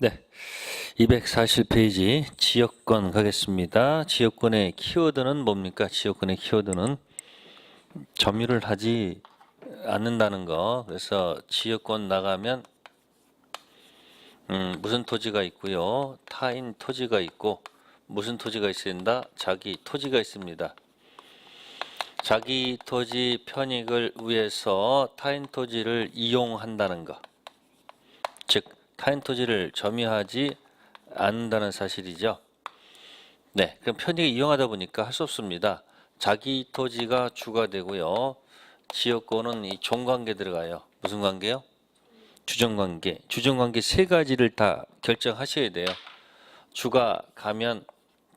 네, 240페이지 지역권 가겠습니다. 지역권의 키워드는 뭡니까? 지역권의 키워드는 점유를 하지 않는다는 거. 그래서 지역권 나가면 무슨 토지가 있고요. 타인 토지가 있고 무슨 토지가 있어야 된다? 자기 토지가 있습니다. 자기 토지 편익을 위해서 타인 토지를 이용한다는 것. 즉 타인 토지를 점유하지 않는다는 사실이죠. 네, 그럼 편익을 이용하다 보니까 할 수 없습니다. 자기 토지가 주가 되고요. 지역권은 이 종관계 들어가요. 무슨 관계요? 주정관계. 주정관계 세 가지를 다 결정하셔야 돼요. 주가 가면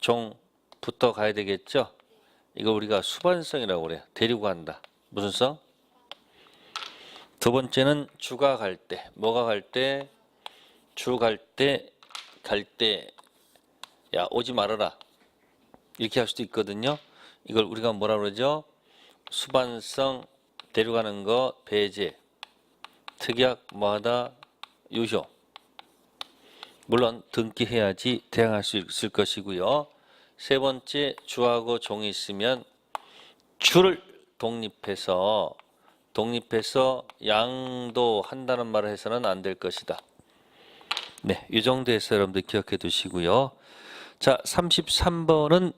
종부터 가야 되겠죠? 이거 우리가 수반성이라고 그래요. 데리고 간다. 무슨 성? 두 번째는 주가 갈 때. 뭐가 갈 때? 주 갈 때, 야, 오지 말아라. 이렇게 할 수도 있거든요. 이걸 우리가 뭐라 그러죠? 수반성, 데려가는 거, 배제, 특약, 뭐하다, 유효. 물론 등기해야지 대항할 수 있을 것이고요. 세 번째, 주하고 종이 있으면 주를 독립해서 양도한다는 말을 해서는 안 될 것이다. 네, 이 정도에서 여러분들 기억해 두시고요. 자, 33번은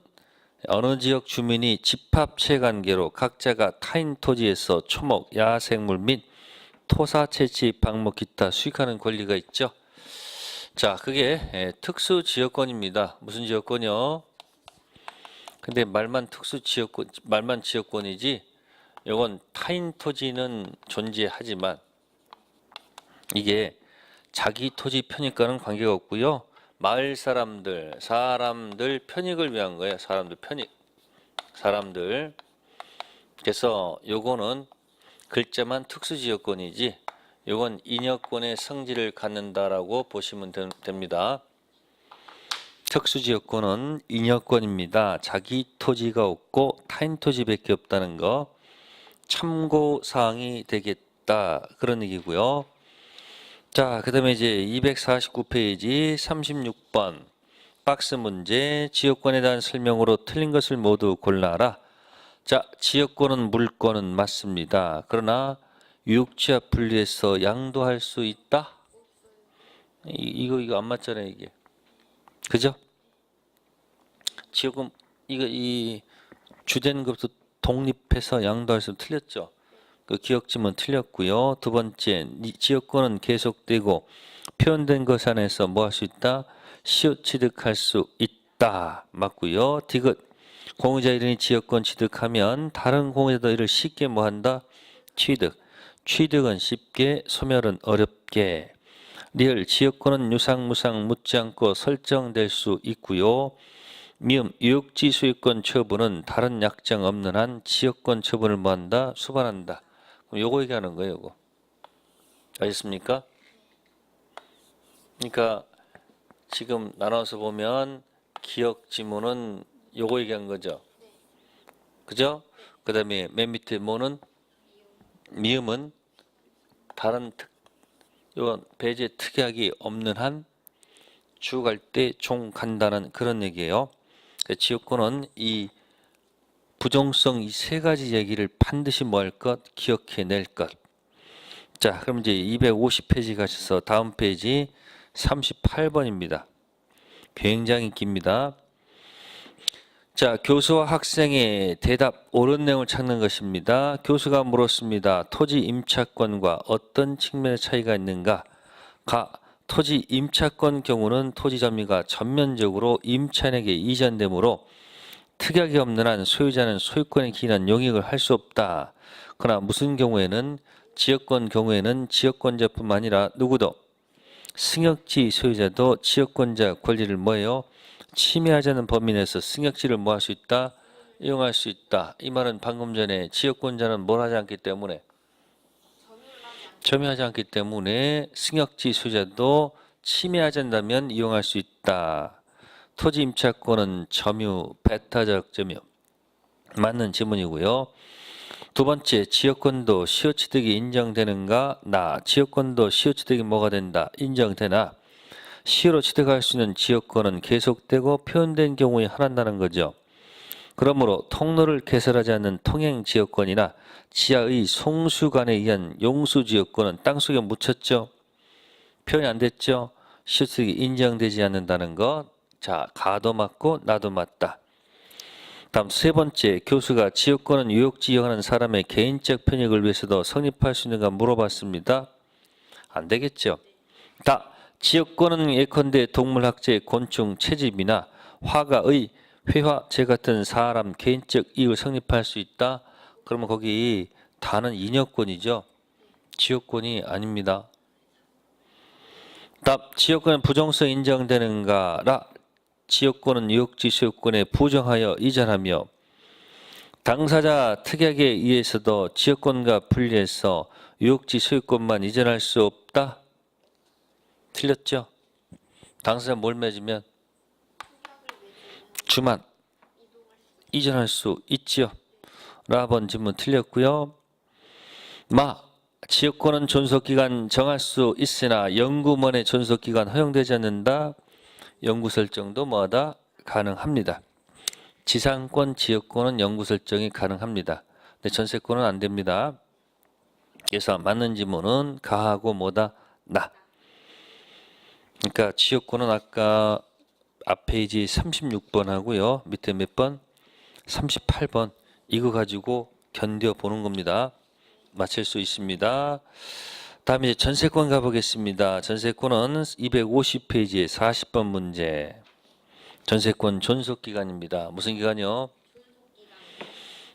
어느 지역 주민이 집합체 관계로 각자가 타인 토지에서 초목, 야생물 및 토사 채취, 방목, 기타 수익하는 권리가 있죠. 자, 그게 특수 지역권입니다. 무슨 지역권이요? 근데 말만 특수 지역권, 말만 지역권이지 이건 타인 토지는 존재하지만 이게 자기 토지 편익과는 관계가 없고요. 마을 사람들 편익을 위한 거예요. 사람들 편익. 그래서 요거는 글자만 특수지역권이지 요건 인여권의 성질을 갖는다라고 보시면 됩니다. 특수지역권은 인여권입니다. 자기 토지가 없고 타인 토지밖에 없다는 거 참고사항이 되겠다. 그런 얘기고요. 자, 그 다음에 이제 249페이지 36번 박스 문제. 지역권에 대한 설명으로 틀린 것을 모두 골라라. 자, 지역권은 물권은 맞습니다. 그러나 유역지와 분리해서 양도할 수 있다? 이거 안 맞잖아요, 이게. 그죠? 지역은 이 주된 것부터 독립해서 양도할 수 틀렸죠. 그 기억지문 틀렸고요. 두 번째, 지역권은 계속되고 표현된 것 안에서 뭐 할 수 있다? 시효 취득할 수 있다. 맞고요. 디귿, 공유자 이름이 지역권 취득하면 다른 공유자도 이를 쉽게 뭐 한다? 취득. 취득은 쉽게, 소멸은 어렵게. 리을, 지역권은 유상무상 묻지 않고 설정될 수 있고요. 미음, 유역지 소유권 처분은 다른 약정 없는 한 지역권 처분을 뭐 한다? 수반한다. 그럼 요거 얘기하는 거예요, 요거. 알겠습니까? 그러니까 지금 나눠서 보면 기억 지문은 요거 얘기한 거죠. 그죠? 그 다음에 맨 밑에 뭐는 미음은 다른 요건 배제 특약이 없는 한 주 갈 때 종 간다는 그런 얘기예요. 지역권은 이 부정성 이 세 가지 얘기를 반드시 뭐 할 것? 기억해낼 것. 자, 그럼 이제 250페이지 가셔서 다음 페이지 38번입니다. 굉장히 깁니다. 자, 교수와 학생의 대답 옳은 내용을 찾는 것입니다. 교수가 물었습니다. 토지 임차권과 어떤 측면의 차이가 있는가? 가, 토지 임차권 경우는 토지 점유가 전면적으로 임차인에게 이전되므로 특약이 없는 한 소유자는 소유권에 기인한 용익을 할 수 없다. 그러나 무슨 경우에는 지역권 경우에는 지역권자뿐만 아니라 누구도 승역지 소유자도 지역권자 권리를 뭐예요? 침해하자는 범위 내에서 승역지를 뭐 할 수 있다? 이용할 수 있다. 이 말은 방금 전에 지역권자는 뭘 하지 않기 때문에 점유하지 않기 때문에 승역지 소유자도 침해하지 않는다면 이용할 수 있다. 토지 임차권은 점유, 배타적 점유. 맞는 지문이고요. 두 번째, 지역권도 시효취득이 인정되는가? 나. 지역권도 시효취득이 뭐가 된다? 인정되나? 시효로 취득할 수 있는 지역권은 계속되고 표현된 경우에 한한다는 거죠. 그러므로 통로를 개설하지 않는 통행지역권이나 지하의 송수관에 의한 용수지역권은 땅속에 묻혔죠. 표현이 안 됐죠. 시효취득이 인정되지 않는다는 것. 자, 가도 맞고 나도 맞다. 다음 세 번째, 교수가 지역권은 유역지 이용하는 사람의 개인적 편익을 위해서도 성립할 수 있는가 물어봤습니다. 안 되겠죠. 다 지역권은 예컨대 동물학재, 곤충, 채집이나 화가의 회화, 재 같은 사람 개인적 이익을 성립할 수 있다. 그러면 거기 다는 인여권이죠. 지역권이 아닙니다. 답, 지역권은 부정성 인정되는가라. 지역권은 유역지 소유권에 부정하여 이전하며 당사자 특약에 의해서도 지역권과 분리해서 유역지 소유권만 이전할 수 없다. 틀렸죠? 당사자 뭘 맺으면 주만 이전할 수 있지요. 라번 질문 틀렸고요. 마, 지역권은 존속기간 정할 수 있으나 연구원의 존속기간 허용되지 않는다. 연구 설정도 뭐하다? 가능합니다. 지상권, 지역권은 연구 설정이 가능합니다. 근데 전세권은 안 됩니다. 그래서 맞는 지문은 가하고 뭐다? 나. 그러니까 지역권은 아까 앞 페이지 36번 하고요. 밑에 몇 번? 38번. 이거 가지고 견뎌보는 겁니다. 맞힐 수 있습니다. 다음에 이제 전세권 가보겠습니다. 전세권은 250페이지에 40번 문제. 전세권 존속기간입니다. 무슨 기간이요?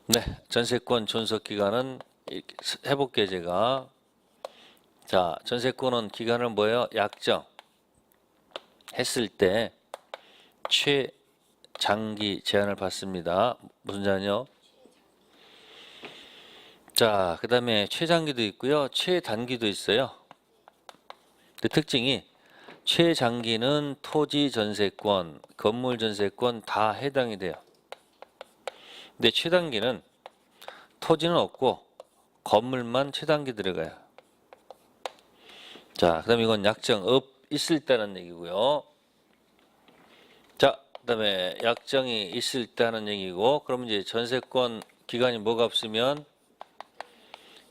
네, 전세권 존속기간은 이렇게 해볼게요, 제가. 자, 전세권은 기간을 뭐예요? 약정 했을 때 최장기 제한을 받습니다. 무슨 제한이요? 자, 그 다음에 최장기도 있고요. 최단기도 있어요. 그 특징이 최장기는 토지 전세권, 건물 전세권 다 해당이 돼요. 근데 최단기는 토지는 없고 건물만 최단기 들어가요. 자, 그 다음에 이건 약정 있을 때는 얘기고요. 자, 그 다음에 약정이 있을 때 하는 얘기고, 그럼 이제 전세권 기간이 뭐가 없으면,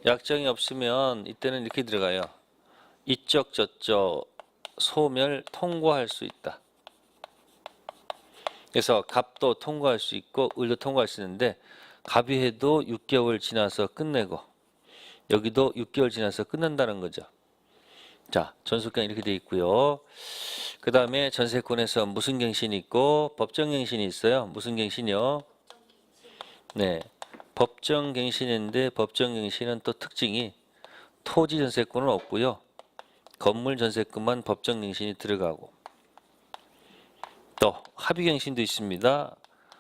약정이 없으면 이때는 이렇게 들어가요. 이쪽 저쪽 소멸 통고할 수 있다. 그래서 갑도 통고할 수 있고 을도 통고할 수 있는데, 갑이 해도 6개월 지나서 끝내고 여기도 6개월 지나서 끝난다는 거죠. 자, 전속기간 이렇게 돼 있고요. 그 다음에 전세권에서 무슨 갱신이 있고 법정갱신이 있어요. 무슨 갱신이요? 네, 법정갱신인데 법정갱신은 또 특징이 토지 전세권은 없고요. 건물 전세권만 법정갱신이 들어가고, 또 합의갱신도 있습니다.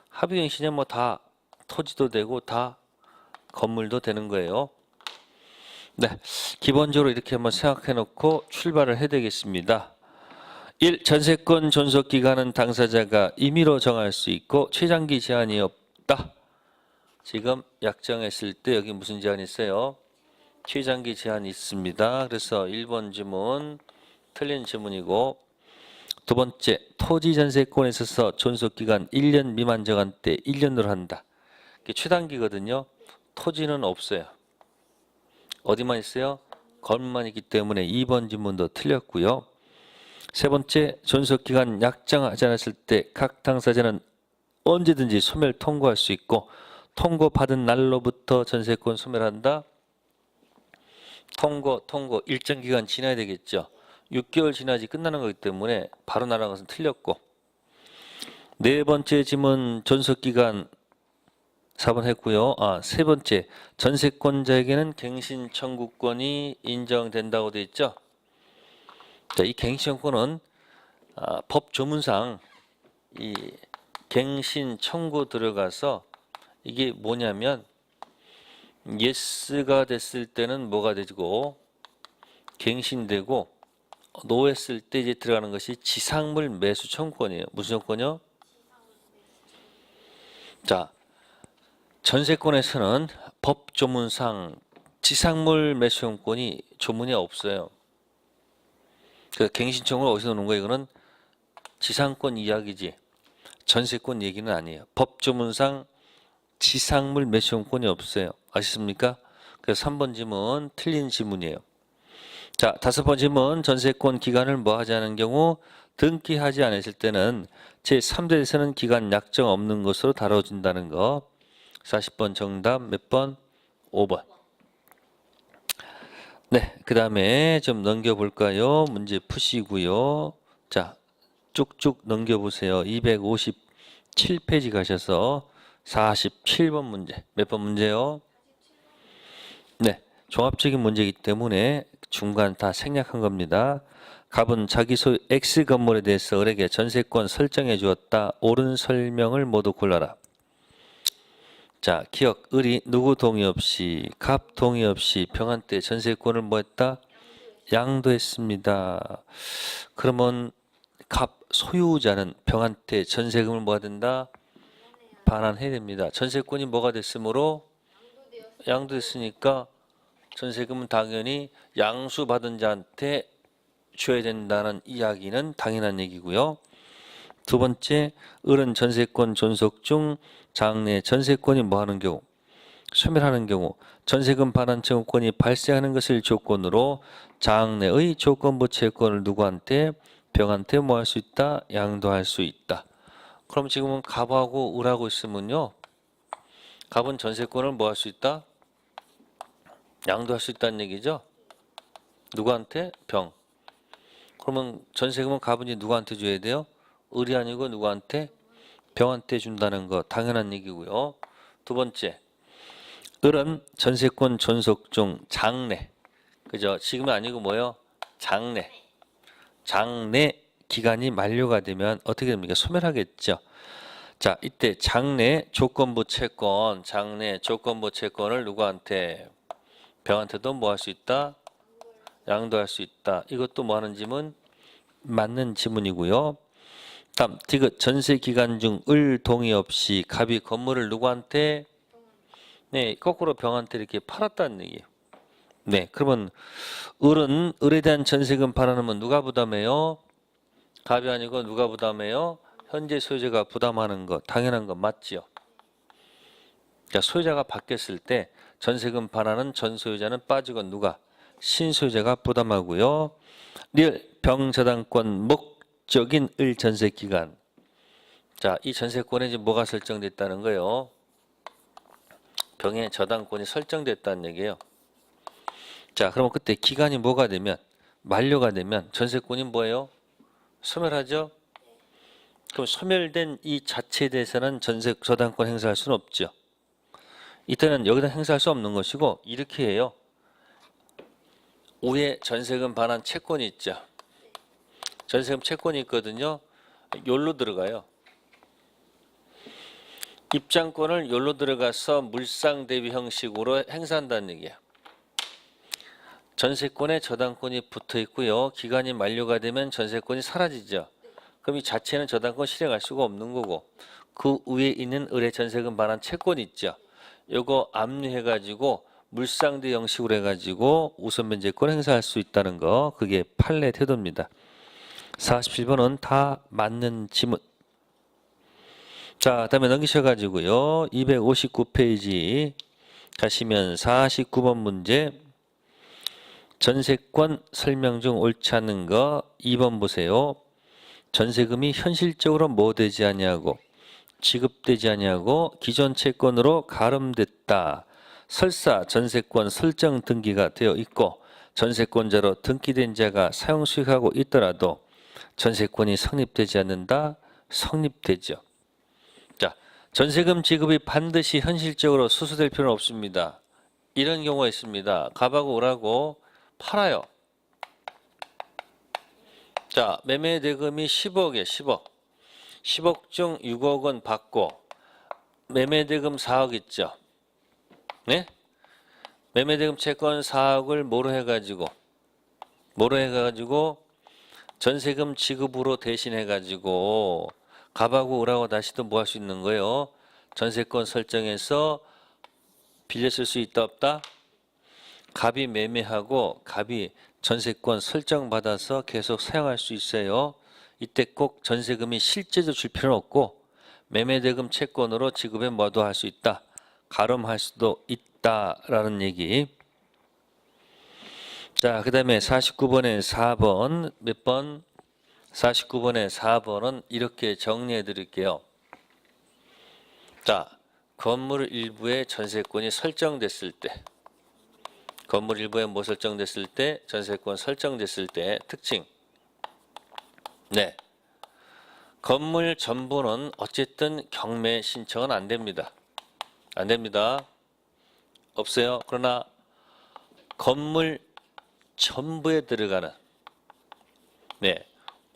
합의갱신은 뭐 다 토지도 되고 다 건물도 되는 거예요. 네, 기본적으로 이렇게 한번 생각해 놓고 출발을 해야 되겠습니다. 1. 전세권 존속기간은 당사자가 임의로 정할 수 있고 최장기 제한이 없다. 지금 약정했을 때 여기 무슨 제한이 있어요? 최장기 제한이 있습니다. 그래서 1번 지문 틀린 지문이고, 두 번째, 토지 전세권에 있어서 존속기간 1년 미만 정한 때 1년으로 한다. 이게 최단기거든요. 토지는 없어요. 어디만 있어요? 건물만 있기 때문에 2번 지문도 틀렸고요. 세 번째, 존속기간 약정하지 않았을 때 각 당사자는 언제든지 소멸 통고할 수 있고 통고받은 날로부터 전세권 소멸한다. 통고 일정 기간 지나야 되겠죠. 6개월 지나지 끝나는 거기 때문에 바로 나라는 것은 틀렸고, 네 번째 지문 존속기간 4번 했고요. 세 번째, 전세권자에게는 갱신 청구권이 인정된다고 되어 있죠. 자, 이 갱신 청구는 법 조문상 이 갱신 청구 들어가서 이게 뭐냐면 예스가 됐을 때는 뭐가 되고 갱신되고 노했을 때 이제 들어가는 것이 지상물 매수 청구권이에요. 무슨 청구권이요? 자, 전세권에서는 법 조문상 지상물 매수 청구권이 조문이 없어요. 그래서 갱신청을 어디서 노는 거예요? 이거는 지상권 이야기지 전세권 얘기는 아니에요. 법조문상 지상물 매수용권이 없어요. 아시습니까? 그래서 3번 지문 틀린 지문이에요. 자, 5번 지문 전세권 기간을 뭐 하지 않은 경우 등기하지 않으실 때는 제3조에서는 기간 약정 없는 것으로 다뤄진다는 거. 40번 정답 몇 번? 5번. 네, 그 다음에 좀 넘겨볼까요? 문제 푸시고요. 자, 쭉쭉 넘겨보세요. 257페이지 가셔서 47번 문제. 몇 번 문제요? 네, 종합적인 문제이기 때문에 중간 다 생략한 겁니다. 갑은 자기 소유 X 건물에 대해서 을에게 전세권 설정해 주었다. 옳은 설명을 모두 골라라. 자, 기억, 을이 누구 동의 없이, 갑 동의 없이 병한테 전세권을 뭐 했다? 양도했습니다. 그러면 갑 소유자는 병한테 전세금을 뭐가 된다? 반환해야 됩니다. 전세권이 뭐가 됐으므로? 양도됐으니까 전세금은 당연히 양수받은 자한테 줘야 된다는 이야기는 당연한 얘기고요. 두 번째, 을은 전세권 존속 중 장래 전세권이 뭐하는 경우? 소멸하는 경우 전세금 반환 청구권이 발생하는 것을 조건으로 장래의 조건부 채권을 누구한테? 병한테 뭐 할 수 있다? 양도할 수 있다. 그럼 지금은 갑하고 을하고 있으면요. 갑은 전세권을 뭐 할 수 있다? 양도할 수 있다는 얘기죠. 누구한테? 병. 그러면 전세금은 갑은 누구한테 줘야 돼요? 을이 아니고 누구한테? 병한테 준다는 거 당연한 얘기고요. 두 번째, 을은 전세권 존속 중 장래, 그죠? 지금은 아니고 뭐요? 장래. 장래 기간이 만료가 되면 어떻게 됩니까? 소멸하겠죠. 자, 이때 장래 조건부 채권, 장래 조건부 채권을 누구한테? 병한테도 뭐 할 수 있다? 양도할 수 있다. 이것도 뭐 하는 지문? 맞는 지문이고요. 다음, 디귿 전세 기간 중 을 동의 없이 갑이 건물을 누구한테? 네, 거꾸로 병한테 이렇게 팔았다는 얘기예요. 네, 그러면 을은 을에 대한 전세금 반환하면 누가 부담해요? 갑이 아니고 누가 부담해요? 현재 소유자가 부담하는 거 당연한 거 맞지요. 그러니까 소유자가 바뀌었을 때 전세금 반환은 전 소유자는 빠지고 누가? 신소유자가 부담하고요. 리을 병저당권 목적인 을 전세 기간. 자, 이 전세권에 이제 뭐가 설정됐다는 거예요? 병의 저당권이 설정됐다는 얘기예요. 자, 그러면 그때 기간이 뭐가 되면 만료가 되면 전세권이 뭐예요? 소멸하죠? 그럼 소멸된 이 자체에 대해서는 전세 저당권 행사할 수는 없죠. 이때는 여기다 행사할 수 없는 것이고 이렇게 해요. 위에 전세금 반환 채권이 있죠. 전세금 채권이 있거든요. 요로 들어가요. 입장권을 요로 들어가서 물상 대비 형식으로 행사한다는 얘기예요. 전세권에 저당권이 붙어 있고요. 기간이 만료가 되면 전세권이 사라지죠. 그럼 이 자체는 저당권 실행할 수가 없는 거고 그 위에 있는 을의 전세금 반환 채권이 있죠. 요거 압류해가지고 물상대 형식으로 해가지고 우선변제권 행사할 수 있다는 거 그게 판례 태도입니다. 47번은 다 맞는 지문. 자, 다음에 넘기셔가지고요. 259페이지 가시면 49번 문제 전세권 설명 중 옳지 않은 거 2번 보세요. 전세금이 현실적으로 뭐 되지 아니하고 지급되지 아니하고 기존 채권으로 가름됐다. 설사 전세권 설정 등기가 되어 있고 전세권자로 등기된 자가 사용 수익하고 있더라도 전세권이 성립되지 않는다. 성립되죠. 자, 전세금 지급이 반드시 현실적으로 수수될 필요는 없습니다. 이런 경우가 있습니다. 갑하고 을하고 팔아요. 자, 매매 대금이 10억에 10억. 10억 중 6억 원 받고 매매 대금 4억 있죠. 네? 매매 대금 채권 4억을 뭐로 해가지고 전세금 지급으로 대신해가지고 갑하고 을하고 다시 또 뭐 할 수 있는 거예요? 전세권 설정해서 빌려 쓸 수 있다 없다? 갑이 매매하고 갑이 전세권 설정받아서 계속 사용할 수 있어요. 이때 꼭 전세금이 실제로 줄 필요는 없고 매매대금 채권으로 지급에 뭐도 할 수 있다. 가름할 수도 있다라는 얘기. 자, 그 다음에 49번에 4번 몇 번? 49번에 4번은 이렇게 정리해 드릴게요. 자, 건물 일부의 전세권이 설정됐을 때, 건물 일부에 뭐 설정됐을 때, 전세권 설정됐을 때 특징. 네, 건물 전부는 어쨌든 경매 신청은 안 됩니다. 안 됩니다. 없어요. 그러나 건물 전부에 들어가는 네,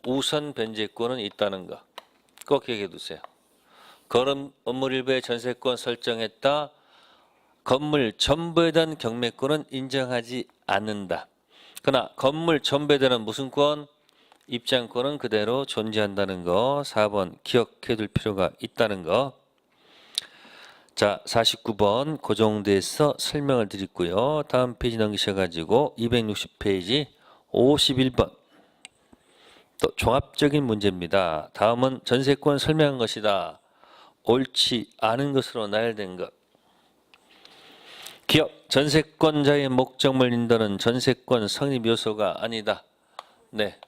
우선 변제권은 있다는 거 꼭 기억해 두세요. 건물 일부의 전세권 설정했다. 건물 전부에 대한 경매권은 인정하지 않는다. 그러나 건물 전부에 대한 무슨 권? 입장권은 그대로 존재한다는 거 4번 기억해 둘 필요가 있다는 거. 자, 49번 그 정도에서 설명을 드리고요. 다음 페이지 넘기셔가지고 260페이지 51번 또 종합적인 문제입니다. 다음은 전세권 설명한 것이다. 옳지 않은 것으로 나열된 것. 기억, 전세권자의 목적물 인도는 전세권 성립 요소가 아니다. 네,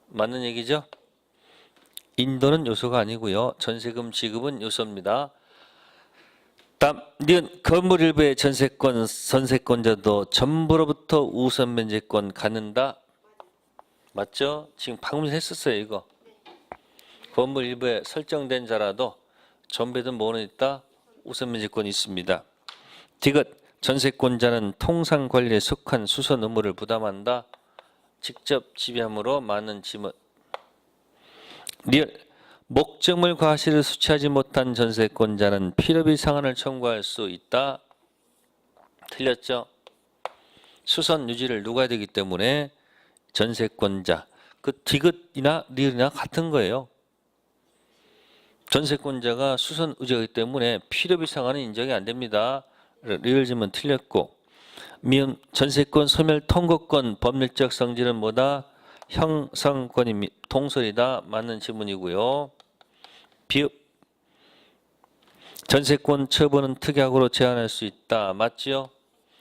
맞는 얘기죠? 인도는 요소가 아니고요. 전세금 지급은 요소입니다. 다음, 니은 건물 일부의 전세권자도 전부로부터 우선 면제권 갖는다. 맞죠? 지금 방금 했었어요 이거. 건물 일부에 설정된 자라도 전부에도 뭐는 있다? 우선 면제권이 있습니다. 디귿, 전세권자는 통상 관리에 속한 수선 의무를 부담한다. 직접 지배함으로 많은 지문. 리을, 목적물 과실을 수취하지 못한 전세권자는 필요비 상환을 청구할 수 있다. 틀렸죠? 수선 유지를 누가 해야 되기 때문에 전세권자. 그 디귿이나 리을이나 같은 거예요. 전세권자가 수선 유지하기 때문에 필요비 상환은 인정이 안 됩니다. 리을지면 틀렸고. 미음, 전세권 소멸 통고권 법률적 성질은 뭐다? 형성권이 동설이다. 맞는 지문이고요. 비읍, 전세권 처분은 특약으로 제한할 수 있다. 맞지요?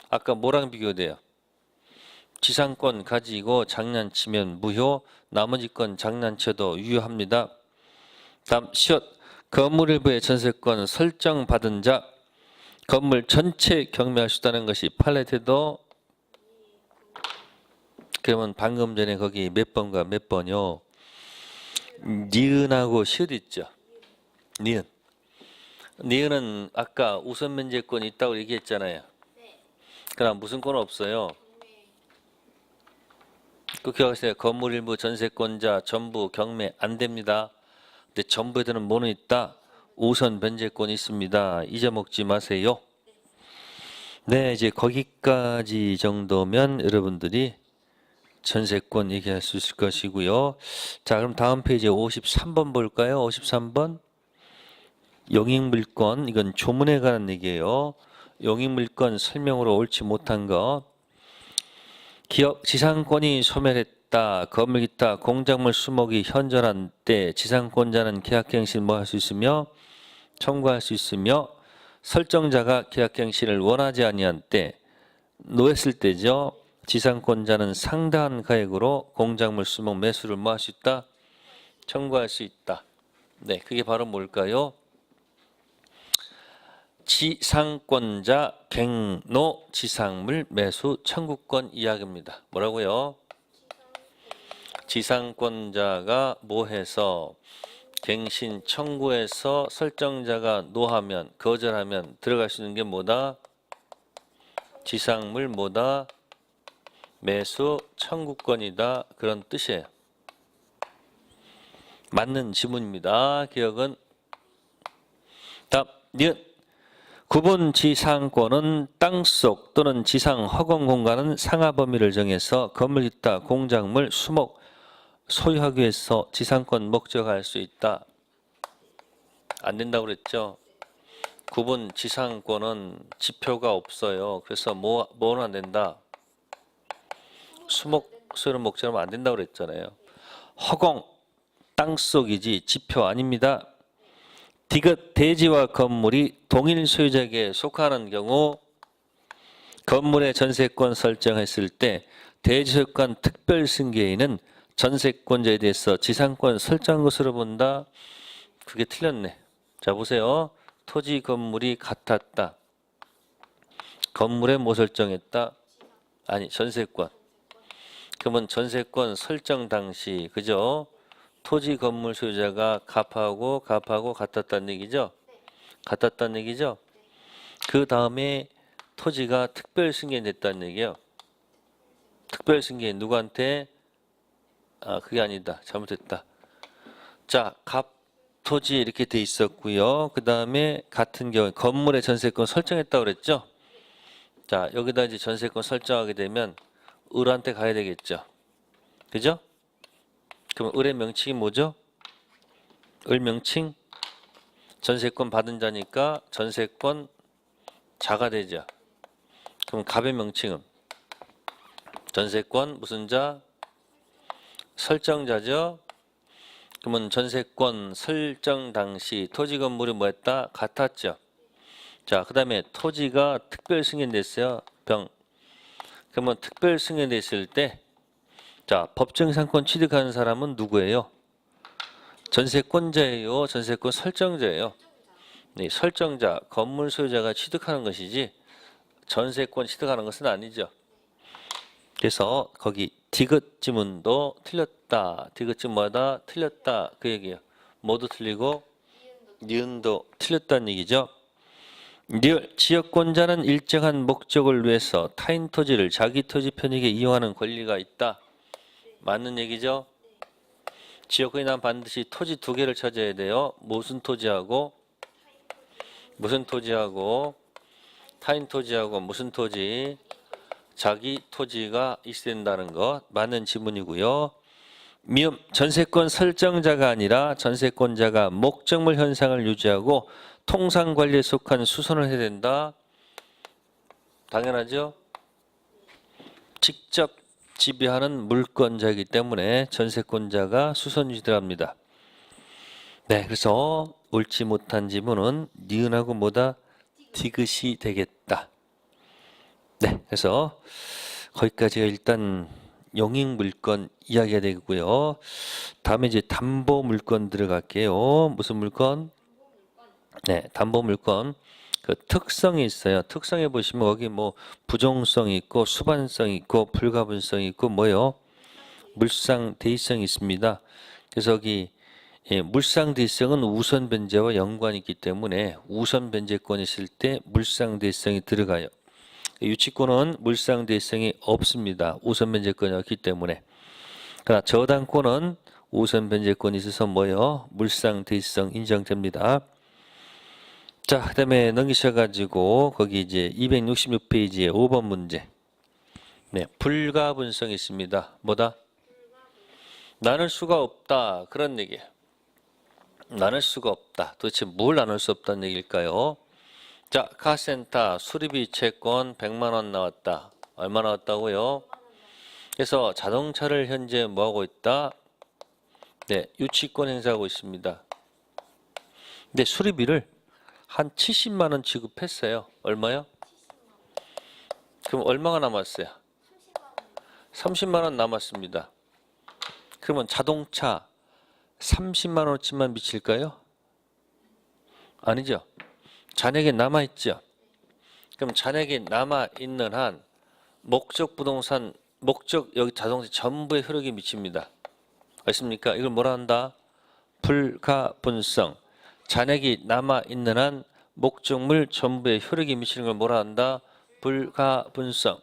아까 뭐랑 비교돼요? 지상권 가지고 장난치면 무효, 나머지 건 장난쳐도 유효합니다. 다음 시옷, 건물 일부의 전세권 설정받은 자, 건물 전체 경매할 수 있다는 것이 팔레트도. 그러면 방금 전에 거기 몇 번과 몇 번이요? 니은하고 시옷 있죠? 니은. 니은은 아까 우선 면제권이 있다고 얘기했잖아요. 그러나 무슨 권 없어요? 그 기억하세요. 건물 일부 전세권자 전부 경매 안 됩니다. 근데 전부에는 뭐는 있다? 우선 변제권이 있습니다. 잊어먹지 마세요. 네, 이제 거기까지 정도면 여러분들이 전세권 얘기할 수 있을 것이고요. 자, 그럼 다음 페이지 53번 볼까요? 53번. 용익물권, 이건 조문에 관한 얘기예요. 용익물권 설명으로 옳지 못한 것. 기업 지상권이 소멸했다. 건물 기타 공작물 수목이 현존한 때 지상권자는 계약갱신 뭐 할 수 있으며 청구할 수 있으며 설정자가 계약갱신을 원하지 아니한 때 노했을 때죠. 지상권자는 상당한 가액으로 공작물 수목 매수를 뭐 할 수 있다? 청구할 수 있다. 네, 그게 바로 뭘까요? 지상권자 갱노 지상물 매수 청구권 이야기입니다. 뭐라고요? 지상권자가 뭐해서 갱신 청구해서 설정자가 노하면 거절하면 들어갈 수 있는 게 뭐다? 지상물 뭐다? 매수 청구권이다. 그런 뜻이에요. 맞는 지문입니다. 기억은 답 니은. 구분 지상권은 땅속 또는 지상 허공 공간은 상하 범위를 정해서 건물 기타 공작물 수목 소유하기 위해서 지상권 목적할 수 있다. 안 된다고 그랬죠. 구분 지상권은 지표가 없어요. 그래서 뭐는 안 된다. 수목설은 목처럼 안 된다고 그랬잖아요. 허공, 땅속이지 지표 아닙니다. 디귿 대지와 건물이 동일 소유자에게 속하는 경우 건물의 전세권 설정했을 때 대지 소유권 특별 승계인은 전세권자에 대해서 지상권 설정한 것으로 본다. 그게 틀렸네. 자 보세요. 토지 건물이 같았다. 건물에 뭐 설정했다? 아니 전세권. 그러면 전세권 설정 당시 그죠? 토지 건물 소유자가 갑하고 같았다는 얘기죠? 같았다는 얘기죠? 그 다음에 토지가 특별 승계됐다는 얘기예요. 특별 승계 누구한테? 아 그게 아니다. 잘못했다. 자, 갑 토지 이렇게 돼 있었고요. 그 다음에 같은 경우에 건물의 전세권 설정했다고 그랬죠? 자, 여기다 이제 전세권 설정하게 되면 을한테 가야 되겠죠. 그죠? 그럼 을의 명칭이 뭐죠? 을 명칭 전세권 받은 자니까 전세권 자가 되죠. 그럼 갑의 명칭은 전세권 무슨 자? 설정자죠. 그러면 전세권 설정 당시 토지 건물이 뭐였다? 같았죠. 자, 그 다음에 토지가 특별 승인됐어요. 병. 그러면 특별 승인됐을 때, 자, 법정 상권 취득하는 사람은 누구예요? 전세권자예요. 전세권 설정자예요. 네, 설정자, 건물 소유자가 취득하는 것이지 전세권 취득하는 것은 아니죠. 그래서 거기 디귿 지문도 틀렸다. 디귿 지문마다 틀렸다. 그 얘기예요. 모두 틀리고 니은도 틀렸다는 얘기죠. 리얼 지역권자는 일정한 목적을 위해서 타인 토지를 자기 토지 편익에 이용하는 권리가 있다. 맞는 얘기죠? 지역권자는 반드시 토지 두 개를 찾아야 돼요. 무슨 토지하고 타인 토지하고 무슨 토지? 자기 토지가 있어야 된다는 것 맞는 지문이고요. 미음 전세권 설정자가 아니라 전세권자가 목적물 현상을 유지하고 통상관리에 속한 수선을 해야 된다. 당연하죠. 직접 지배하는 물권자이기 때문에 전세권자가 수선 유지합니다. 네, 그래서 옳지 못한 지문은 니은하고 뭐다? 디귿이 되겠다. 네, 그래서 거기까지가 일단 용익물권 이야기가 되고요. 다음에 이제 담보물권 들어갈게요. 무슨 물권? 네, 담보물권. 그 특성이 있어요. 특성에 보시면 거기 뭐 부종성이 있고 수반성이 있고 불가분성이 있고 뭐요? 물상대의성이 있습니다. 그래서 여기 물상대의성은 우선 변제와 연관이 있기 때문에 우선 변제권이 있을 때 물상대의성이 들어가요. 유치권은 물상대의성이 없습니다. 우선 변제권이 없기 때문에. 그러나 저당권은 우선 변제권이 있어서 뭐요? 물상대의성 인정됩니다. 자, 그 다음에 넘기셔가지고 거기 이제 266페이지에 5번 문제. 네, 불가분성이 있습니다. 뭐다? 나눌 수가 없다. 그런 얘기예요. 나눌 수가 없다. 도대체 뭘 나눌 수 없다는 얘기일까요? 자, 카센터 수리비 채권 100만 원 나왔다. 얼마 나왔다고요? 그래서 자동차를 현재 뭐하고 있다? 네, 유치권 행사하고 있습니다. 근데 수리비를 한 70만 원 지급했어요. 얼마요? 그럼 얼마가 남았어요? 30만 원 남았습니다. 그러면 자동차 30만 원어치만 미칠까요? 아니죠. 잔액이 남아있죠. 그럼 잔액이 남아있는 한 목적 부동산, 목적 여기 자동차 전부의 효력이 미칩니다. 아십니까? 이걸 뭐라 한다? 불가분성. 잔액이 남아있는 한 목적물 전부의 효력이 미치는 걸 뭐라 한다? 불가분성.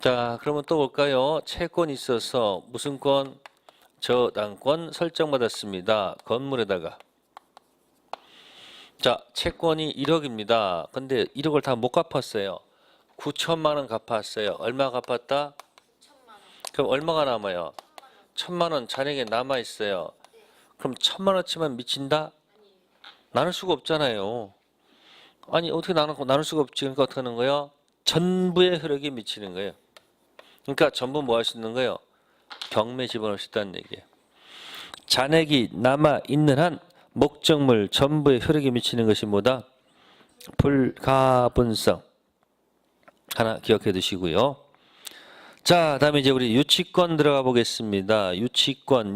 자, 그러면 또 볼까요? 채권이 있어서 무슨 권? 저당권 설정받았습니다. 건물에다가. 자, 채권이 1억입니다. 근데 1억을 다 못 갚았어요. 9천만 원 갚았어요. 얼마 갚았다? 그럼 얼마가 남아요? 1,000만 원 잔액에 남아 있어요. 그럼 1,000만 원치만 미친다? 나눌 수가 없잖아요. 아니 어떻게 나눌 수가 없지? 그러니까 어떻게 하는 거예요? 전부의 효력이 미치는 거예요. 그러니까 전부 뭐 할 수 있는 거예요? 경매 집어넣을 수 있다는 얘기예요. 잔액이 남아 있는 한 목적물 전부에 효력이 미치는 것이 뭐다? 불가분성. 하나 기억해 두시고요. 자, 다음에 이제 우리 유치권 들어가 보겠습니다. 유치권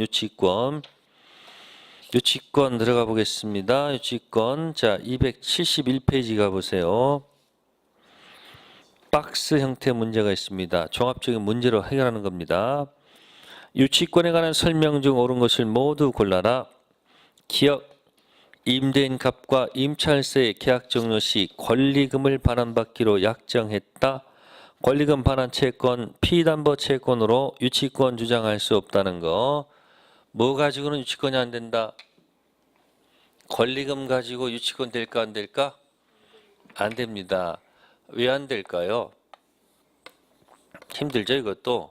들어가 보겠습니다. 유치권. 자, 271페이지 가보세요. 박스 형태 문제가 있습니다. 종합적인 문제로 해결하는 겁니다. 유치권에 관한 설명 중 옳은 것을 모두 골라라. 기억, 임대인 값과 임차일세의 계약 종료 시 권리금을 반환받기로 약정했다. 권리금 반환 채권, 피담보 채권으로 유치권 주장할 수 없다는 거. 뭐 가지고는 유치권이 안 된다? 권리금 가지고 유치권 될까 안 될까? 안 됩니다. 왜 안 될까요? 힘들죠 이것도.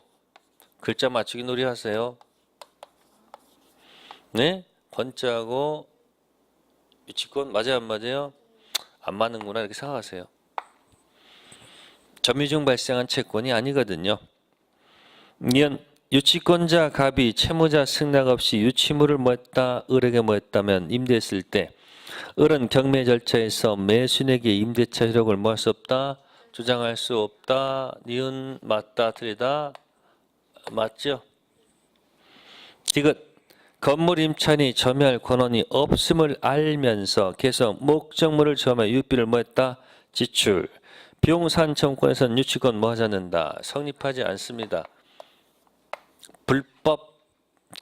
글자 맞추기 놀이 하세요. 네? 번자하고 유치권 맞아요 안 맞아요? 안 맞는구나 이렇게 생각하세요. 점유 중 발생한 채권이 아니거든요. 이은 유치권자 갑이 채무자 승낙 없이 유치물을 뭐했다? 을에게 뭐했다면 임대했을 때 을은 경매 절차에서 매수인에게 임대차 효력을 뭐 할 수 없다? 주장할 수 없다. 니은 맞다 틀리다? 맞죠? 디귿 건물 임차인이 점유할 권한이 없음을 알면서 계속 목적물을 점유해 유비를 뭐했다? 지출. 비용산 청구권에서는 유치권 뭐 하지 않는다? 성립하지 않습니다. 불법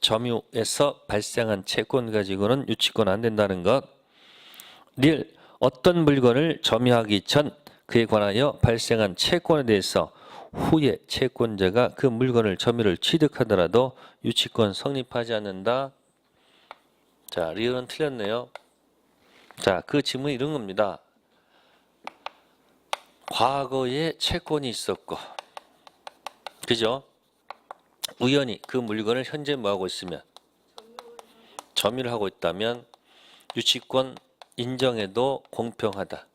점유에서 발생한 채권 가지고는 유치권 안 된다는 것. 릴 어떤 물건을 점유하기 전 그에 관하여 발생한 채권에 대해서 후에 채권자가 그 물건을 점유를 취득하더라도 유치권 성립하지 않는다. 자, 리을은 틀렸네요. 자, 그 지문이 이런 겁니다. 과거에 채권이 있었고, 그죠? 우연히 그 물건을 현재 뭐하고 있으면 점유를 하고 있다면 유치권 인정해도 공평하다.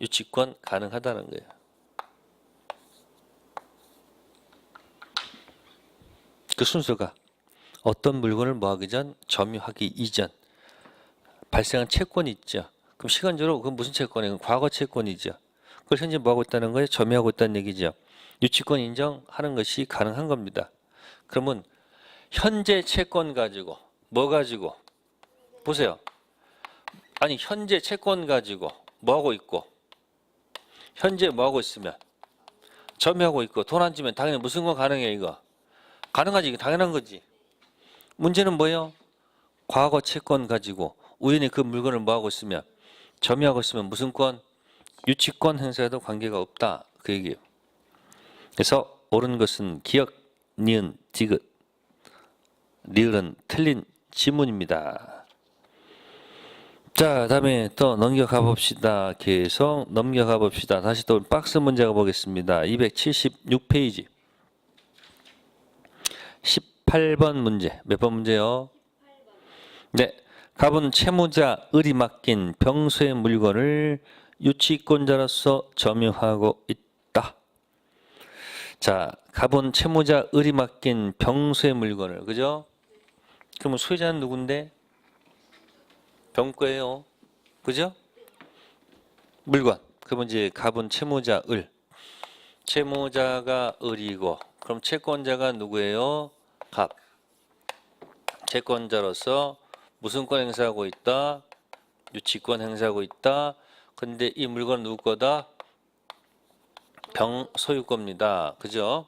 유치권 가능하다는 거예요. 그 순서가 어떤 물건을 뭐하기 전, 점유하기 이전 발생한 채권이 있죠. 그럼 시간적으로 그건 무슨 채권이에요? 과거 채권이죠. 그걸 현재 뭐하고 있다는 거예요? 점유하고 있다는 얘기죠. 유치권 인정하는 것이 가능한 겁니다. 그러면 현재 채권 가지고 뭐 가지고 보세요. 아니 현재 채권 가지고 뭐하고 있고 현재 뭐하고 있으면 점유하고 있고 돈 안 주면 당연히 무슨 거 가능해 이거? 가능하지. 이게 당연한 거지. 문제는 뭐예요? 과거 채권 가지고 우연히 그 물건을 뭐하고 있으면 점유하고 있으면 무슨 권? 유치권 행사에도 관계가 없다. 그 얘기예요. 그래서 옳은 것은 기억, 니은, 디귿, 리을은 틀린 지문입니다. 자, 다음에 또 넘겨가 봅시다. 계속 넘겨가 봅시다. 다시 또 박스 문제 가보겠습니다. 276페이지 18번 문제. 몇 번 문제요? 네, 갑은 채무자 을이 맡긴 병소의 물건을 유치권자로서 점유하고 있다. 자, 갑은 채무자 을이 맡긴 병소의 물건을, 그죠? 그러면 소유자는 누군데? 병거예요. 그죠? 물건. 그러면 이제 갑은 채무자 을. 채무자가 을이고, 그럼 채권자가 누구예요? 갑. 채권자로서 무슨 권 행사하고 있다? 유치권 행사하고 있다. 근데 이 물건은 누구 거다? 병 소유 겁니다. 그죠?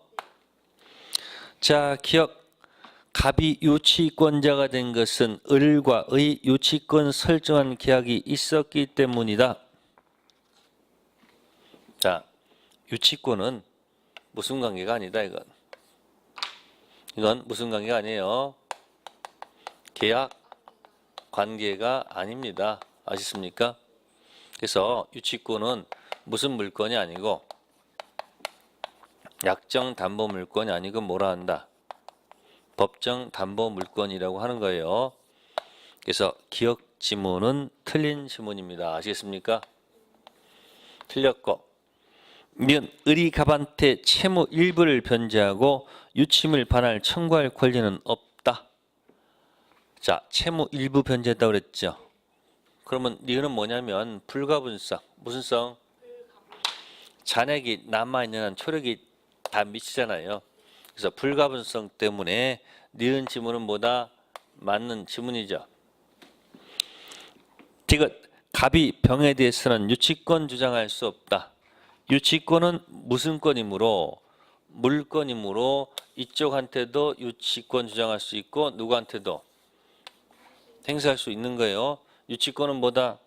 자, 기억. 갑이 유치권자가 된 것은 을과의 유치권 설정한 계약이 있었기 때문이다. 자, 유치권은 무슨 관계가 아니다 이건. 이건 무슨 관계가 아니에요. 계약 관계가 아닙니다. 아시습니까? 그래서 유치권은 무슨 물건이 아니고 약정 담보 물건이 아니고 뭐라 한다? 법정 담보 물건이라고 하는 거예요. 그래서 기억 지문은 틀린 지문입니다. 아시겠습니까? 틀렸고 니은 을이 갑한테 채무 일부를 변제하고 유침을 반환 청구할 권리는 없다. 자, 채무 일부 변제했다고 그랬죠. 그러면 니은은 뭐냐면 불가분성. 무슨 성? 잔액이 남아있는 한 초력이 다 미치잖아요. 그래서 불가분성 때문에 니은 지문은 뭐다? 맞는 지문이죠. 디귿 갑이 병에 대해서는 유치권 주장할 수 없다. 유치권은 무슨 권이므로? 물권이므로 이쪽한테도 유치권 주장할 수 있고 누구한테도 행사할 수 있는 거예요. 유치권은 뭐다?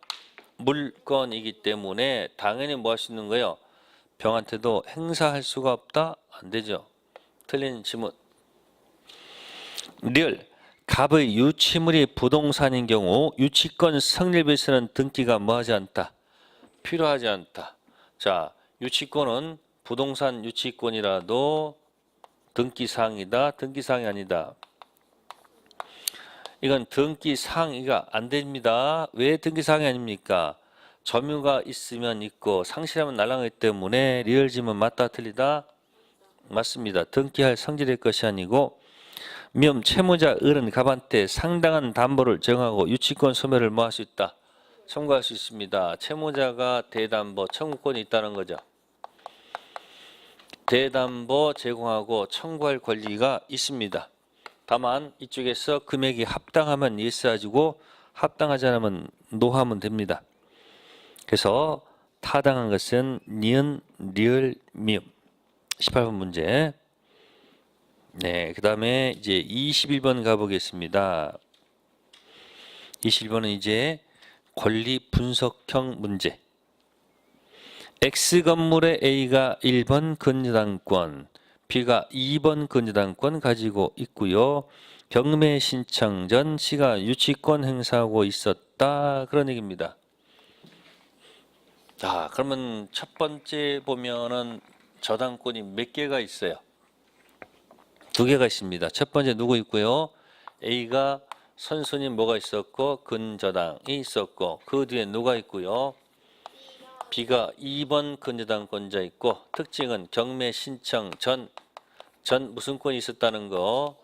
물권이기 때문에 당연히 뭐 할 수 있는 거예요? 병한테도 행사할 수가 없다? 안 되죠. 틀린 지문. 리을 갑의 유치물이 부동산인 경우 유치권 성립에서는 등기가 뭐하지 않다? 필요하지 않다. 자, 유치권은 부동산 유치권이라도 등기사항이다. 등기사항이 아니다. 이건 등기사항이가 안 됩니다. 왜 등기사항이 아닙니까? 점유가 있으면 있고 상실하면 날아가기 때문에 리을 지문 맞다 틀리다? 맞습니다. 등기할 성질의 것이 아니고 미음 채무자 을은 갑한테 상당한 담보를 정하고 유치권 소멸을 뭐 할 수 있다? 청구할 수 있습니다. 채무자가 대담보 청구권이 있다는 거죠. 대담보 제공하고 청구할 권리가 있습니다. 다만 이쪽에서 금액이 합당하면 예스해주고 합당하지 않으면 노하면 됩니다. 그래서 타당한 것은 니은, 리을, 미음. 18번 문제. 네, 그 다음에 이제 21번 가보겠습니다. 21번은 이제 권리 분석형 문제. X 건물의 A가 1번 근저당권, B가 2번 근저당권 가지고 있고요. 경매 신청 전 C가 유치권 행사하고 있었다. 그런 얘기입니다. 자, 그러면 첫 번째 보면은 저당권이 몇 개가 있어요? 2개가 있습니다. 첫 번째 누구 있고요? A가 선순위 뭐가 있었고 근저당이 있었고 그 뒤에 누가 있고요? B가 2번 근저당권자 있고 특징은 경매 신청 전 무슨 권이 있었다는 거?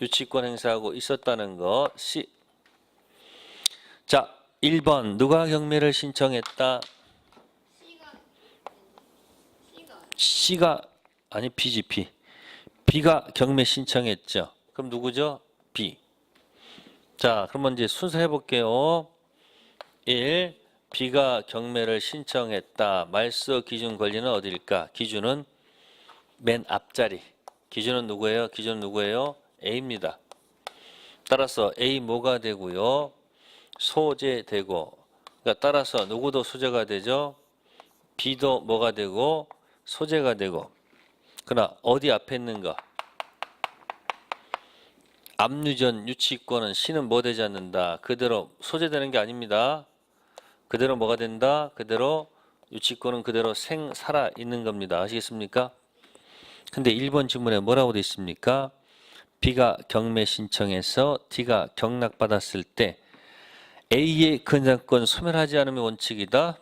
유치권 행사하고 있었다는 거. C. 자, 1번 누가 경매를 신청했다? C가 아니 B지 B. B가 경매 신청했죠. 그럼 누구죠? B. 자, 그러면 이제 순서 해볼게요. 1. B가 경매를 신청했다. 말소 기준 권리는 어디일까? 기준은 맨 앞자리. 기준은 누구예요? 기준은 누구예요? A입니다. 따라서 A 뭐가 되고요? 소재되고. 그러니까 따라서 누구도 소재가 되죠? B도 뭐가 되고? 소재가 되고. 그러나 어디 앞에 있는 거? 압류전 유치권은 C는 뭐 되지 않는다. 그대로 소재되는 게 아닙니다. 그대로 뭐가 된다? 그대로 유치권은 그대로 살아 있는 겁니다. 아시겠습니까? 근데 1번 지문에 뭐라고 되어 있습니까? B가 경매 신청해서 D가 경락받았을 때 A의 근저당권 소멸하지 않으면 원칙이다.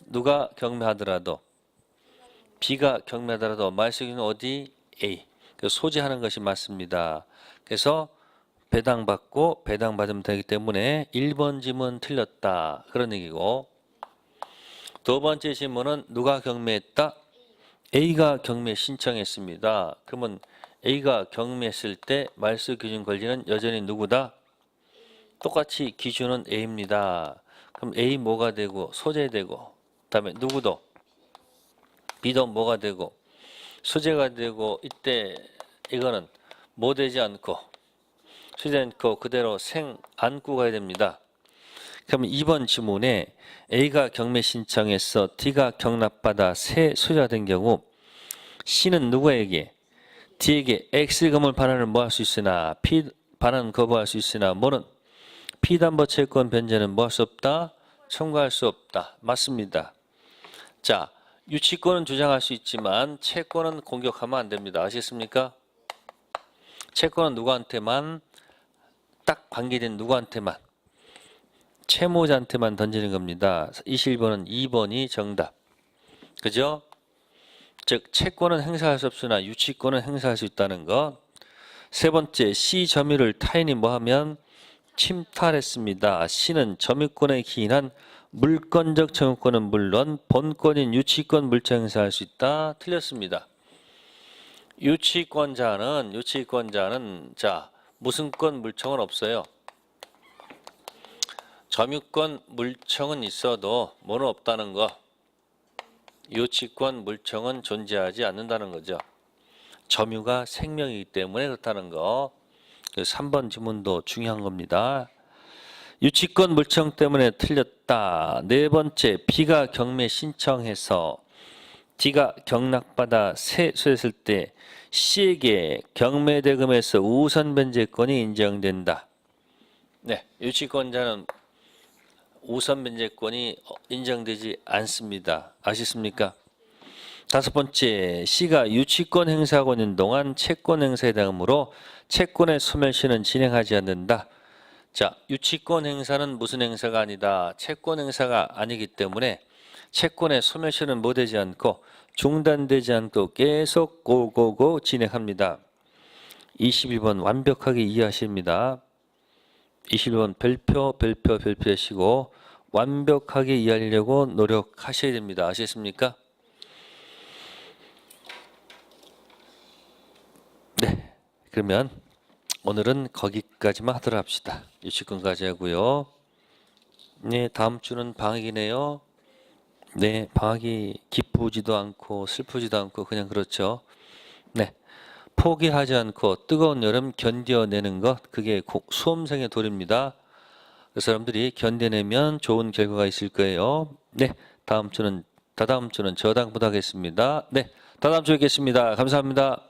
누가 경매하더라도 B가 경매하더라도 말소기는 어디? A. 소재하는 것이 맞습니다. 그래서 배당받고 배당받으면 되기 때문에 1번 지문 틀렸다. 그런 얘기고. 두 번째 질문은 누가 경매했다? A가 경매 신청했습니다. 그러면 A가 경매했을 때 말소 기준 권리는 여전히 누구다? 똑같이 기준은 A입니다. 그럼 A 뭐가 되고 소재되고 그다음에 누구도 B도 뭐가 되고 소재가 되고 이때 이거는 뭐 되지 않고 소재지 않고 그대로 안고 가야 됩니다. 그러면 2번 지문에 A가 경매 신청해서 D가 경납받아 새 소재가 된 경우 C는 누구에게? D에게 X금을 반환을 뭐 할 수 있으나 P 반환 거부할 수 있으나 뭐는 피담보 채권 변제는 뭐 할 수 없다? 청구할 수 없다. 맞습니다. 자, 유치권은 주장할 수 있지만 채권은 공격하면 안 됩니다. 아시겠습니까? 채권은 누구한테만 딱 관계된 누구한테만 채무자한테만 던지는 겁니다. 21번은 2번이 정답. 그죠? 즉 채권은 행사할 수 없으나 유치권은 행사할 수 있다는 것. 세 번째, C 점유를 타인이 뭐하면 침탈했습니다. C는 점유권에 기인한 물권적 점유권은 물론 본권인 유치권 물청 행사할 수 있다. 틀렸습니다. 유치권자는 자 무슨 권 물청은 없어요. 점유권 물청은 있어도 뭐는 없다는 거. 유치권 물청은 존재하지 않는다는 거죠. 점유가 생명이기 때문에 그렇다는 거. 3번 지문도 중요한 겁니다. 유치권 물청 때문에 틀렸다. 네 번째, B가 경매 신청해서 D가 경락받아 세수했을 때 C에게 경매 대금에서 우선 변제권이 인정된다. 네, 유치권자는 우선 변제권이 인정되지 않습니다. 아시습니까? 다섯 번째, C가 유치권 행사하고 있는 동안 채권 행사에 해당하므로 채권의 소멸시는 진행하지 않는다. 자, 유치권 행사는 무슨 행사가 아니다. 채권 행사가 아니기 때문에 채권의 소멸시는 뭐 되지 않고 중단되지 않고 계속 고고고 진행합니다. 21번 완벽하게 이해하십니다. 21번 별표하시고 완벽하게 이해하려고 노력하셔야 됩니다. 아시겠습니까? 네, 그러면 오늘은 거기까지만 하도록 합시다. 유치권까지 하고요. 네, 다음 주는 방학이네요. 네, 방학이 기쁘지도 않고 슬프지도 않고 그냥 그렇죠. 네, 포기하지 않고 뜨거운 여름 견뎌내는 것, 그게 수험생의 도리입니다. 그래서 여러분들이 견뎌내면 좋은 결과가 있을 거예요. 네, 다다음 주는 저당부터 하겠습니다. 네, 다다음 주에 뵙겠습니다. 감사합니다.